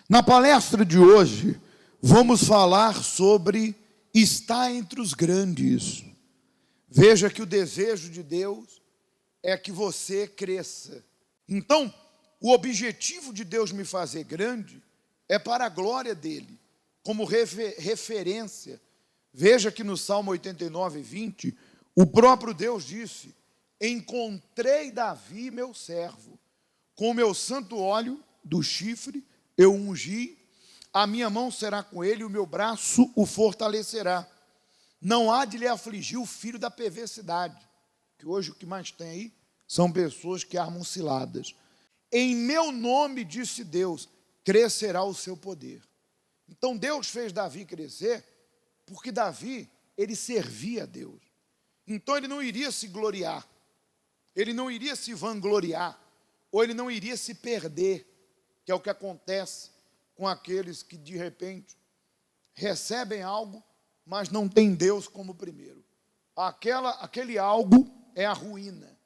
Na palestra de hoje, vamos falar sobre estar entre os grandes. Veja que o desejo de Deus é que você cresça. Então, o objetivo de Deus me fazer grande é para a glória dele, como referência. Veja que no Salmo 89, 20, o próprio Deus disse: encontrei Davi, meu servo, com o meu santo óleo do chifre eu ungi, a minha mão será com ele, e o meu braço o fortalecerá. Não há de lhe afligir o filho da perversidade, que hoje o que mais tem aí são pessoas que armam ciladas. Em meu nome, disse Deus, crescerá o seu poder. Então Deus fez Davi crescer, porque Davi, ele servia a Deus. Então ele não iria se gloriar, ele não iria se vangloriar, ou ele não iria se perder, que é o que acontece com aqueles que de repente recebem algo, mas não tem Deus como primeiro. Aquele algo é a ruína,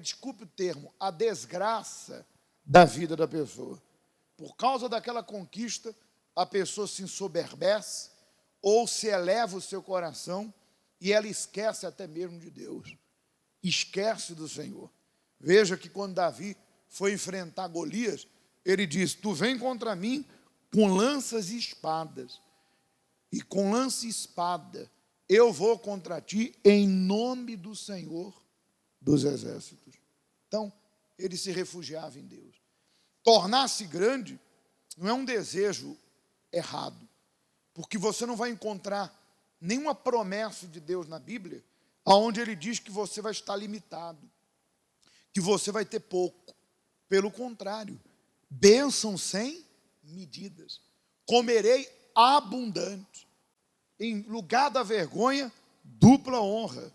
desculpe o termo, a desgraça da vida da pessoa. Por causa daquela conquista, a pessoa se ensoberbece ou se eleva o seu coração e ela esquece até mesmo de Deus, esquece do Senhor. Veja que quando Davi foi enfrentar Golias, ele disse: tu vem contra mim com lanças e espadas, e com lança e espada eu vou contra ti em nome do Senhor dos exércitos. Então, ele se refugiava em Deus. Tornar-se grande não é um desejo errado, porque você não vai encontrar nenhuma promessa de Deus na Bíblia onde ele diz que você vai estar limitado, que você vai ter pouco. Pelo contrário, bênção sem medidas, comerei abundante, em lugar da vergonha, dupla honra.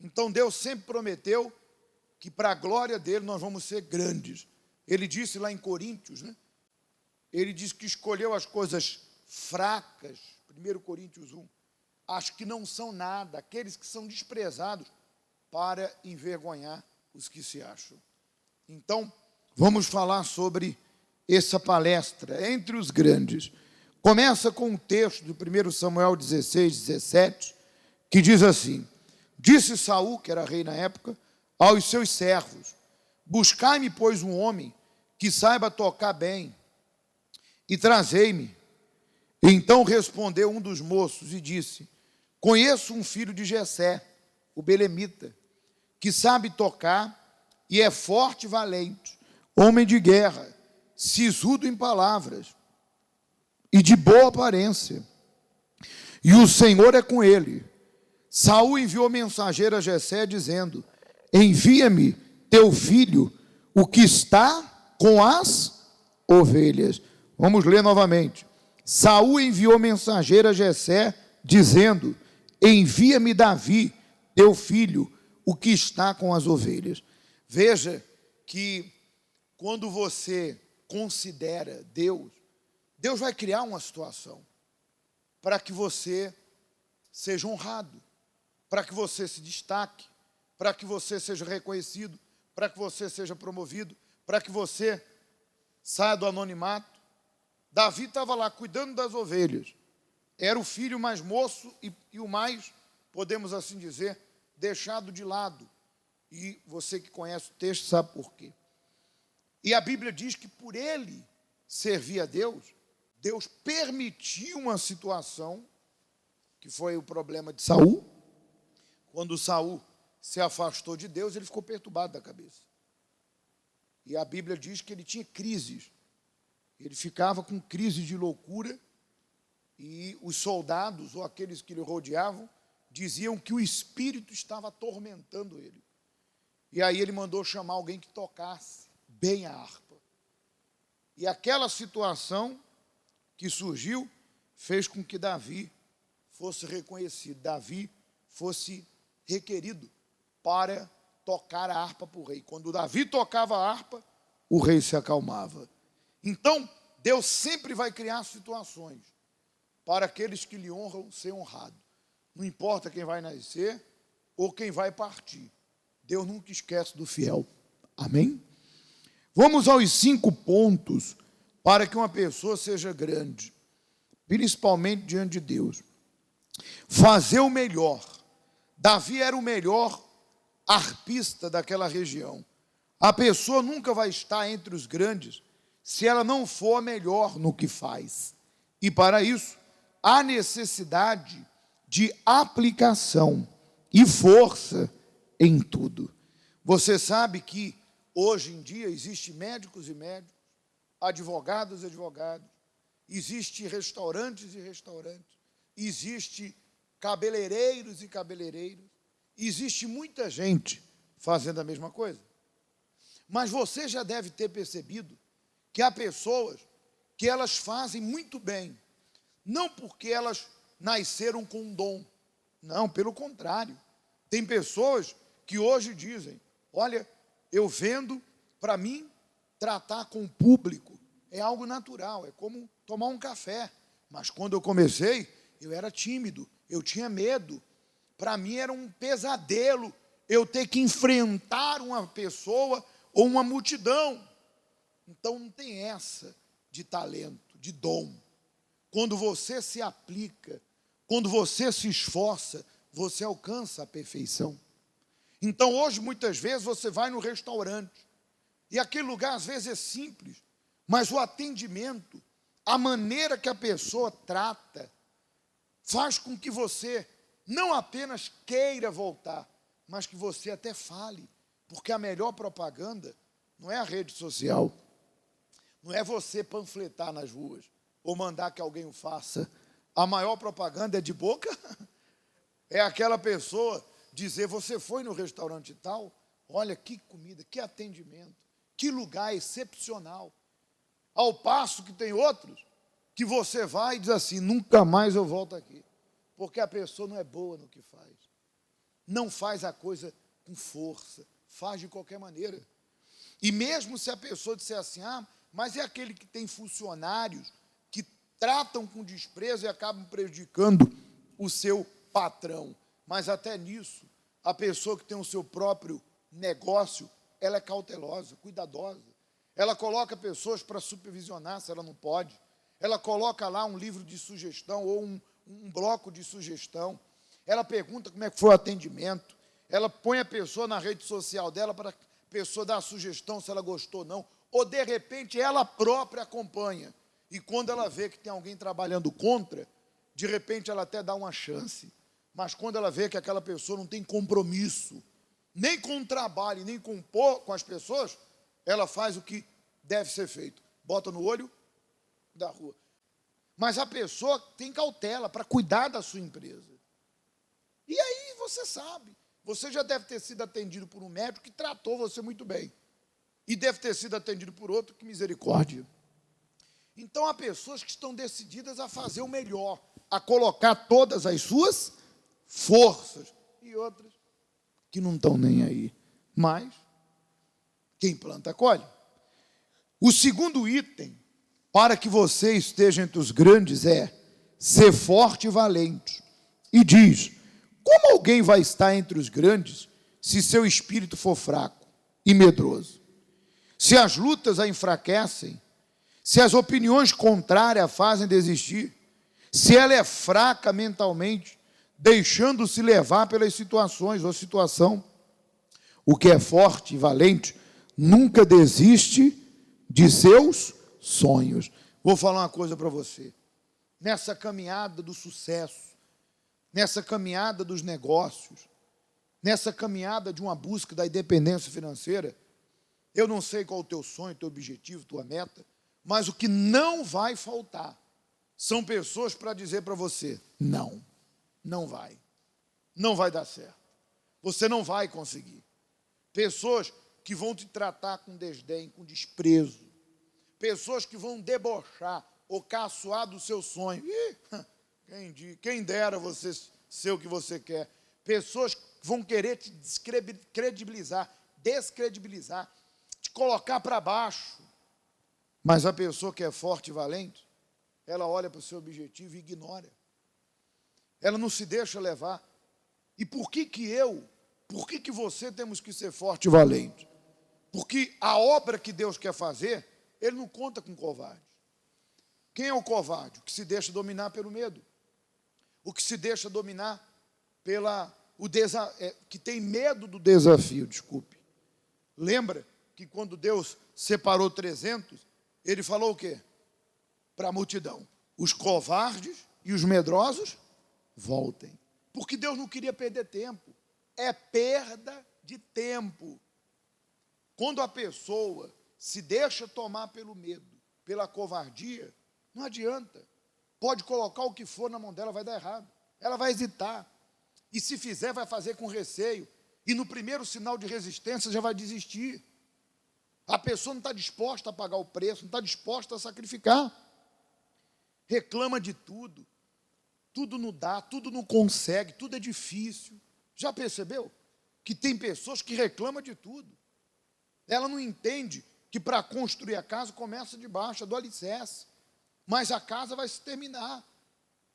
Então Deus sempre prometeu que para a glória dele nós vamos ser grandes. Ele disse lá em Coríntios, ele disse que escolheu as coisas fracas, 1 Coríntios 1, as que não são nada, aqueles que são desprezados, para envergonhar os que se acham. Então, vamos falar sobre essa palestra, entre os grandes. Começa com um texto de 1 Samuel 16, 17, que diz assim: disse Saul, que era rei na época, aos seus servos: buscai-me, pois, um homem que saiba tocar bem, e trazei-me. Então respondeu um dos moços e disse: conheço um filho de Jessé, o belemita, que sabe tocar e é forte e valente, homem de guerra, sisudo em palavras e de boa aparência, e o Senhor é com ele. Saul enviou mensageiro a Jessé, dizendo: envia-me teu filho, o que está com as ovelhas. Vamos ler novamente. Saul enviou mensageiro a Jessé, dizendo: envia-me Davi, teu filho, o que está com as ovelhas. Veja que quando você considera Deus, Deus vai criar uma situação para que você seja honrado, para que você se destaque, para que você seja reconhecido, para que você seja promovido, para que você saia do anonimato. Davi estava lá cuidando das ovelhas, era o filho mais moço e o mais, podemos assim dizer, deixado de lado. E você que conhece o texto sabe por quê. E a Bíblia diz que por ele servir a Deus, Deus permitiu uma situação, que foi o problema de Saul. Quando Saul se afastou de Deus, ele ficou perturbado da cabeça. E a Bíblia diz que ele tinha crises. Ele ficava com crise de loucura, e os soldados, ou aqueles que lhe rodeavam, diziam que o espírito estava atormentando ele. E aí ele mandou chamar alguém que tocasse bem a harpa. E aquela situação que surgiu fez com que Davi fosse reconhecido, Davi fosse requerido para tocar a harpa para o rei. Quando Davi tocava a harpa, o rei se acalmava. Então, Deus sempre vai criar situações para aqueles que lhe honram ser honrado. Não importa quem vai nascer ou quem vai partir. Deus nunca esquece do fiel. Amém? Vamos aos 5 pontos para que uma pessoa seja grande, principalmente diante de Deus. Fazer o melhor. Davi era o melhor arpista daquela região. A pessoa nunca vai estar entre os grandes se ela não for a melhor no que faz. E para isso, há necessidade de aplicação e força em tudo. Você sabe que hoje em dia existem médicos e médicos, advogados e advogados, existem restaurantes e restaurantes, existe cabeleireiros e cabeleireiros, existe muita gente fazendo a mesma coisa. Mas você já deve ter percebido que há pessoas que elas fazem muito bem, não porque elas nasceram com um dom, não, pelo contrário. Tem pessoas que hoje dizem, olha, eu vendo, para mim, tratar com o público é algo natural, é como tomar um café. Mas quando eu comecei, eu era tímido, eu tinha medo. Para mim era um pesadelo eu ter que enfrentar uma pessoa ou uma multidão. Então não tem essa de talento, de dom. Quando você se aplica, quando você se esforça, você alcança a perfeição. Então hoje, muitas vezes, você vai no restaurante, e aquele lugar às vezes é simples, mas o atendimento, a maneira que a pessoa trata, faz com que você não apenas queira voltar, mas que você até fale, porque a melhor propaganda não é a rede social, não é você panfletar nas ruas, ou mandar que alguém o faça. A maior propaganda é de boca, é aquela pessoa dizer, você foi no restaurante tal, olha que comida, que atendimento, que lugar excepcional. Ao passo que tem outros, que você vai e diz assim, nunca mais eu volto aqui, porque a pessoa não é boa no que faz, não faz a coisa com força, faz de qualquer maneira. E mesmo se a pessoa disser assim, mas é aquele que tem funcionários que tratam com desprezo e acabam prejudicando o seu patrão. Mas até nisso, a pessoa que tem o seu próprio negócio, ela é cautelosa, cuidadosa. Ela coloca pessoas para supervisionar se ela não pode. Ela coloca lá um livro de sugestão ou um bloco de sugestão. Ela pergunta como é que foi o atendimento. Ela põe a pessoa na rede social dela para a pessoa dar a sugestão se ela gostou ou não. Ou, de repente, ela própria acompanha. E quando ela vê que tem alguém trabalhando contra, de repente ela até dá uma chance. Mas quando ela vê que aquela pessoa não tem compromisso, nem com o trabalho, nem com as pessoas, ela faz o que deve ser feito. Bota no olho da rua. Mas a pessoa tem cautela para cuidar da sua empresa. E aí você sabe, você já deve ter sido atendido por um médico que tratou você muito bem. E deve ter sido atendido por outro, que misericórdia. Então há pessoas que estão decididas a fazer o melhor, a colocar todas as suas forças. E outras que não estão nem aí. Mas quem planta, colhe. O segundo item, para que você esteja entre os grandes, é ser forte e valente. E diz, como alguém vai estar entre os grandes se seu espírito for fraco e medroso? Se as lutas a enfraquecem, se as opiniões contrárias a fazem desistir, se ela é fraca mentalmente, deixando-se levar pelas situações ou situação, o que é forte e valente nunca desiste de seus sonhos. Vou falar uma coisa para você. Nessa caminhada do sucesso, nessa caminhada dos negócios, nessa caminhada de uma busca da independência financeira, eu não sei qual é o teu sonho, teu objetivo, tua meta, mas o que não vai faltar são pessoas para dizer para você, não vai dar certo, você não vai conseguir. Pessoas que vão te tratar com desdém, com desprezo, pessoas que vão debochar ou caçoar do seu sonho. Quem dera você ser o que você quer. Pessoas que vão querer te descredibilizar, te colocar para baixo. Mas a pessoa que é forte e valente, ela olha para o seu objetivo e ignora. Ela não se deixa levar. E por que você temos que ser forte e valente? Porque a obra que Deus quer fazer, Ele não conta com covardes. Quem é o covarde? O que se deixa dominar pelo medo. O que se deixa dominar que tem medo do desafio, desculpe. Lembra que quando Deus separou 300, ele falou o quê? Para a multidão: os covardes e os medrosos voltem. Porque Deus não queria perder tempo. É perda de tempo. Quando a pessoa se deixa tomar pelo medo, pela covardia, não adianta. Pode colocar o que for na mão dela, vai dar errado. Ela vai hesitar. E se fizer, vai fazer com receio. E no primeiro sinal de resistência, já vai desistir. A pessoa não está disposta a pagar o preço, não está disposta a sacrificar. Reclama de tudo. Tudo não dá, tudo não consegue, tudo é difícil. Já percebeu? Que tem pessoas que reclamam de tudo. Ela não entende que para construir a casa começa de baixo, do alicerce. Mas a casa vai se terminar.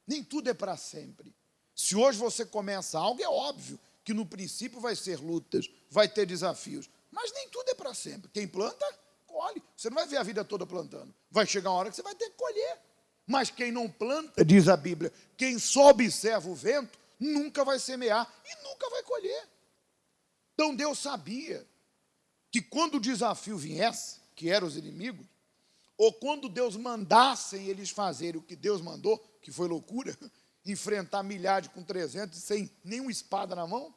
Nem tudo é para sempre. Se hoje você começa algo, é óbvio que no princípio vai ser lutas, vai ter desafios. Mas nem tudo é para sempre. Quem planta, colhe. Você não vai ver a vida toda plantando. Vai chegar uma hora que você vai ter que colher. Mas quem não planta, diz a Bíblia, quem só observa o vento, nunca vai semear e nunca vai colher. Então Deus sabia que quando o desafio viesse, que eram os inimigos, ou quando Deus mandasse eles fazerem o que Deus mandou, que foi loucura, enfrentar milhares com 300 sem nenhuma espada na mão,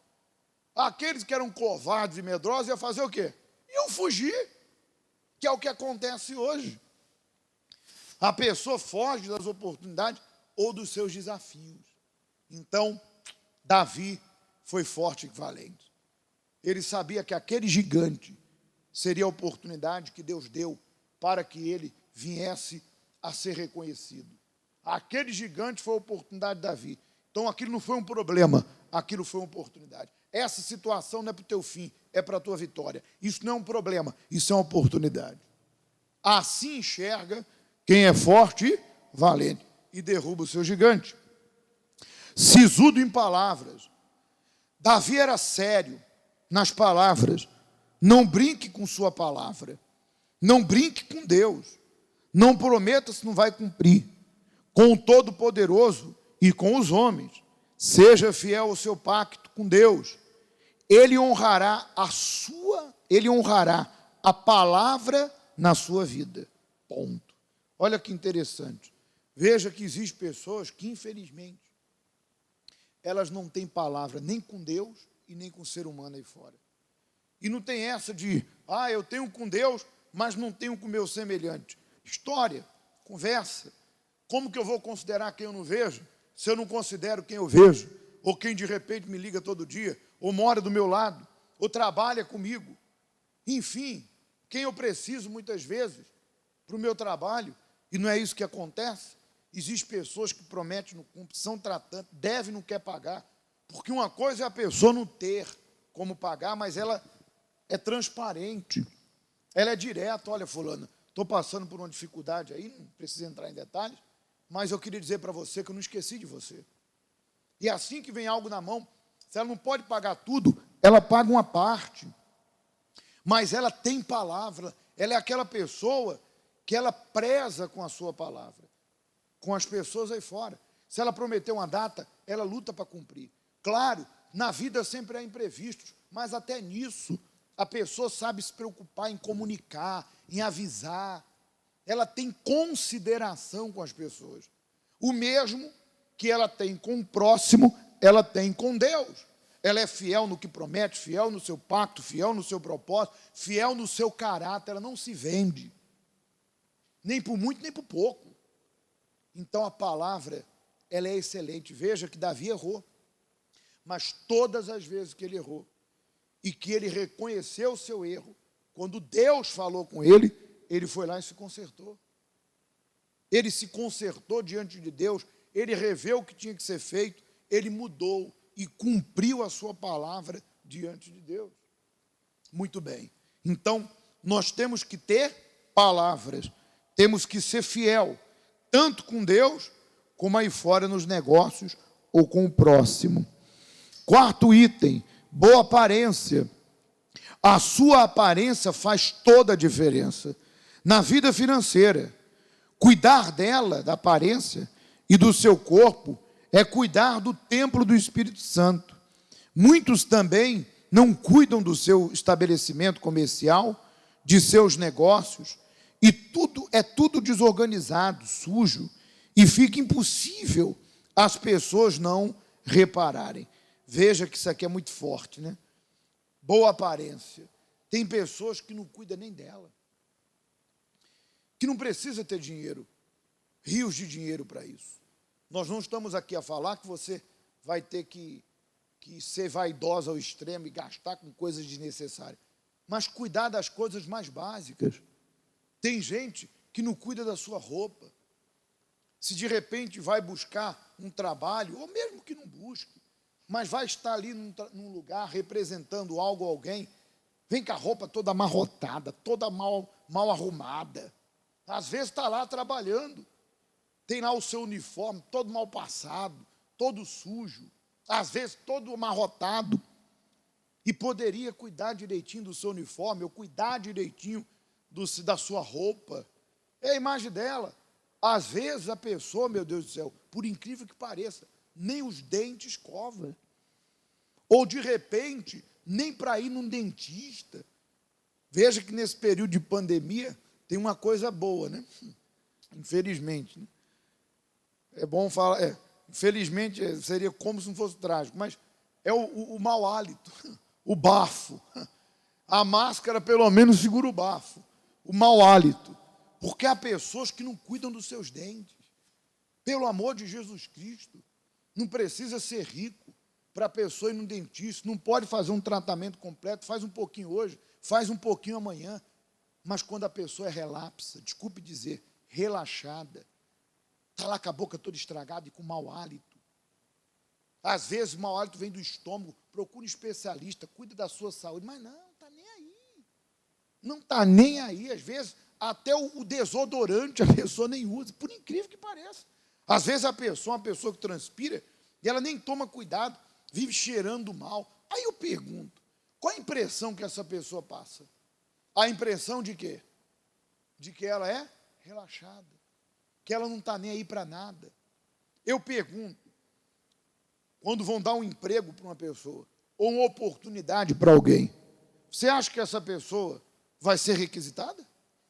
aqueles que eram covardes e medrosos iam fazer o quê? Iam fugir, que é o que acontece hoje. A pessoa foge das oportunidades ou dos seus desafios. Então, Davi foi forte e valente. Ele sabia que aquele gigante seria a oportunidade que Deus deu para que ele viesse a ser reconhecido. Aquele gigante foi a oportunidade de Davi. Então, aquilo não foi um problema, aquilo foi uma oportunidade. Essa situação não é para o teu fim, é para a tua vitória. Isso não é um problema, isso é uma oportunidade. Assim enxerga quem é forte e valente e derruba o seu gigante. Sisudo em palavras. Davi era sério nas palavras. Não brinque com sua palavra. Não brinque com Deus. Não prometa se não vai cumprir. Com o Todo-Poderoso e com os homens. Seja fiel ao seu pacto com Deus. Ele honrará a palavra na sua vida. Ponto. Olha que interessante. Veja que existem pessoas que, infelizmente, elas não têm palavra nem com Deus e nem com o ser humano aí fora. E não tem essa de, eu tenho com Deus, mas não tenho com o meu semelhante. História, conversa. Como que eu vou considerar quem eu não vejo, se eu não considero quem eu vejo? Ou quem de repente me liga todo dia, ou mora do meu lado, ou trabalha comigo. Enfim, quem eu preciso muitas vezes para o meu trabalho, e não é isso que acontece. Existem pessoas que prometem, não cumprem, são tratantes, devem, não quer pagar. Porque uma coisa é a pessoa não ter como pagar, mas ela é transparente. Ela é direta. Olha, fulano, estou passando por uma dificuldade aí, não preciso entrar em detalhes, mas eu queria dizer para você que eu não esqueci de você. E assim que vem algo na mão, se ela não pode pagar tudo, ela paga uma parte. Mas ela tem palavra, ela é aquela pessoa que ela preza com a sua palavra, com as pessoas aí fora. Se ela prometeu uma data, ela luta para cumprir. Claro, na vida sempre há imprevistos, mas até nisso a pessoa sabe se preocupar em comunicar, em avisar. Ela tem consideração com as pessoas. O mesmo que ela tem com o próximo, ela tem com Deus. Ela é fiel no que promete, fiel no seu pacto, fiel no seu propósito, fiel no seu caráter. Ela não se vende, nem por muito, nem por pouco. Então a palavra, ela é excelente. Veja que Davi errou, mas todas as vezes que ele errou, e que ele reconheceu o seu erro, quando Deus falou com ele, ele foi lá e se consertou. Ele se consertou diante de Deus, ele reveu o que tinha que ser feito, ele mudou e cumpriu a sua palavra diante de Deus. Muito bem. Então, nós temos que ter palavras, temos que ser fiel, tanto com Deus, como aí fora nos negócios ou com o próximo. Quarto item, boa aparência. A sua aparência faz toda a diferença. Na vida financeira, Cuidar dela, da aparência e do seu corpo, é cuidar do templo do Espírito Santo. Muitos também não cuidam do seu estabelecimento comercial, de seus negócios, e tudo desorganizado, sujo, e fica impossível as pessoas não repararem. Veja que isso aqui é muito forte, né? Boa aparência. Tem pessoas que não cuidam nem dela, que não precisa ter dinheiro, rios de dinheiro para isso. Nós não estamos aqui a falar que você vai ter que ser vaidosa ao extremo e gastar com coisas desnecessárias, mas cuidar das coisas mais básicas. Tem gente que não cuida da sua roupa. Se de repente vai buscar um trabalho, ou mesmo que não busque, mas vai estar ali num lugar representando algo ou alguém, vem com a roupa toda amarrotada, toda mal arrumada. Às vezes está lá trabalhando, tem lá o seu uniforme todo mal passado, todo sujo, às vezes todo amarrotado, e poderia cuidar direitinho do seu uniforme, ou cuidar direitinho da sua roupa. É a imagem dela. Às vezes a pessoa, meu Deus do céu, por incrível que pareça, nem os dentes escova. Ou de repente, nem para ir num dentista. Veja que nesse período de pandemia tem uma coisa boa, né? Infelizmente, né? É bom falar, infelizmente seria como se não fosse trágico, mas é o mau hálito, o bafo. A máscara pelo menos segura o bafo, o mau hálito. Porque há pessoas que não cuidam dos seus dentes. Pelo amor de Jesus Cristo, não precisa ser rico para a pessoa ir no dentista, não pode fazer um tratamento completo, faz um pouquinho hoje, faz um pouquinho amanhã. Mas quando a pessoa é relapsa, desculpe dizer, relaxada, está lá com a boca toda estragada e com mau hálito. Às vezes o mau hálito vem do estômago, procura um especialista, cuida da sua saúde, mas não está nem aí. Não está nem aí, às vezes até o desodorante a pessoa nem usa, por incrível que pareça. Às vezes a pessoa, uma pessoa que transpira, e ela nem toma cuidado, vive cheirando mal. Aí eu pergunto, qual a impressão que essa pessoa passa? A impressão de quê? De que ela é relaxada, que ela não está nem aí para nada. Eu pergunto, quando vão dar um emprego para uma pessoa, ou uma oportunidade para alguém, você acha que essa pessoa vai ser requisitada?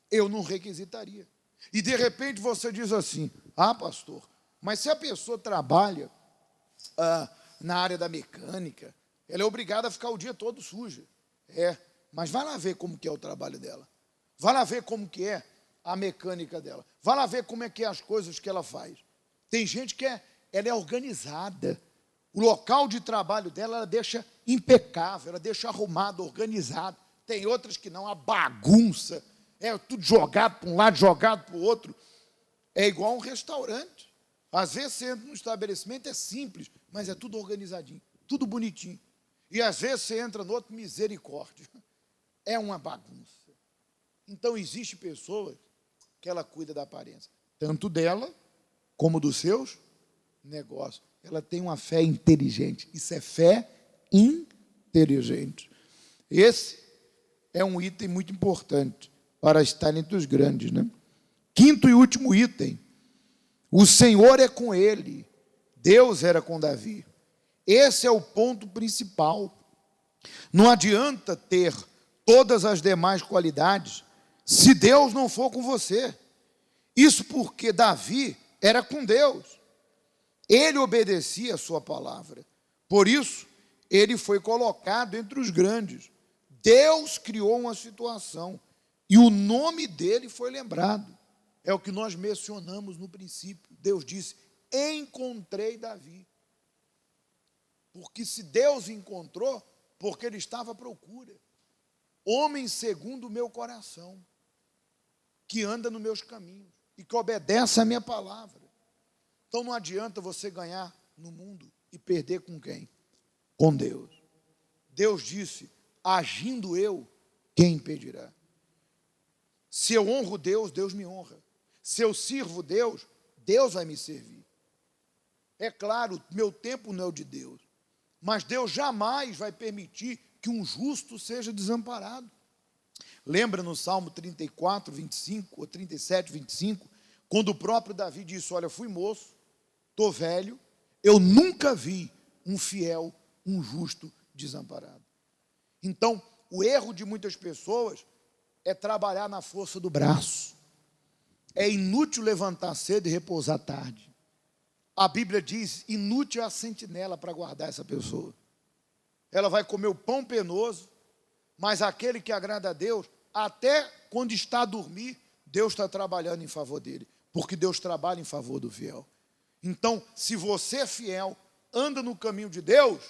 Eu não requisitaria. E de repente você diz assim, pastor, mas se a pessoa trabalha na área da mecânica, ela é obrigada a ficar o dia todo suja. Mas vai lá ver como que é o trabalho dela. Vai lá ver como que é a mecânica dela. Vai lá ver como é que é as coisas que ela faz. Tem gente que ela é organizada. O local de trabalho dela, ela deixa impecável, ela deixa arrumado, organizado. Tem outras que não, a bagunça. Tudo jogado para um lado, jogado para o outro. É igual um restaurante. Às vezes você entra num estabelecimento, é simples, mas é tudo organizadinho, tudo bonitinho. E às vezes você entra no outro, misericórdia. É uma bagunça. Então, existe pessoas que ela cuida da aparência, tanto dela, como dos seus negócios. Ela tem uma fé inteligente. Isso é fé inteligente. Esse é um item muito importante para estar entre os grandes, né? Quinto e último item. O Senhor é com ele. Deus era com Davi. Esse é o ponto principal. Não adianta ter todas as demais qualidades se Deus não for com você. Isso porque Davi era com Deus. Ele obedecia a sua palavra. Por isso, ele foi colocado entre os grandes. Deus criou uma situação e o nome dele foi lembrado. É o que nós mencionamos no princípio. Deus disse, encontrei Davi. Porque se Deus encontrou, porque ele estava à procura. Homem segundo o meu coração, que anda nos meus caminhos e que obedece à minha palavra. Então não adianta você ganhar no mundo e perder com quem? Com Deus. Deus disse, agindo eu, quem impedirá? Se eu honro Deus, Deus me honra. Se eu sirvo Deus, Deus vai me servir. É claro, meu tempo não é o de Deus, mas Deus jamais vai permitir que um justo seja desamparado. Lembra no Salmo 34, 25, ou 37, 25, Quando o próprio Davi disse, olha, fui moço, estou velho, eu nunca vi um fiel, um justo desamparado. Então, o erro de muitas pessoas é trabalhar na força do braço. É inútil levantar cedo e repousar tarde. A Bíblia diz, inútil é a sentinela para guardar essa pessoa. Ela vai comer o pão penoso, mas aquele que agrada a Deus, até quando está a dormir, Deus está trabalhando em favor dele, porque Deus trabalha em favor do fiel. Então, se você é fiel, anda no caminho de Deus,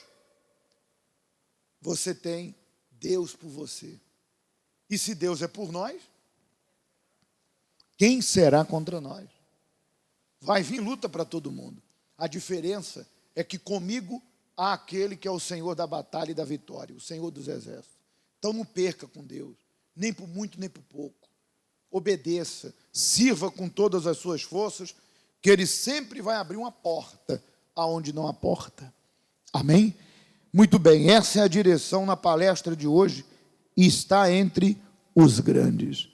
você tem Deus por você. E se Deus é por nós, quem será contra nós? Vai vir luta para todo mundo. A diferença é que comigo há aquele que é o Senhor da batalha e da vitória, o Senhor dos exércitos. Então não perca com Deus, nem por muito, nem por pouco. Obedeça, sirva com todas as suas forças, que Ele sempre vai abrir uma porta aonde não há porta. Amém? Muito bem, essa é a direção na palestra de hoje, e está entre os grandes.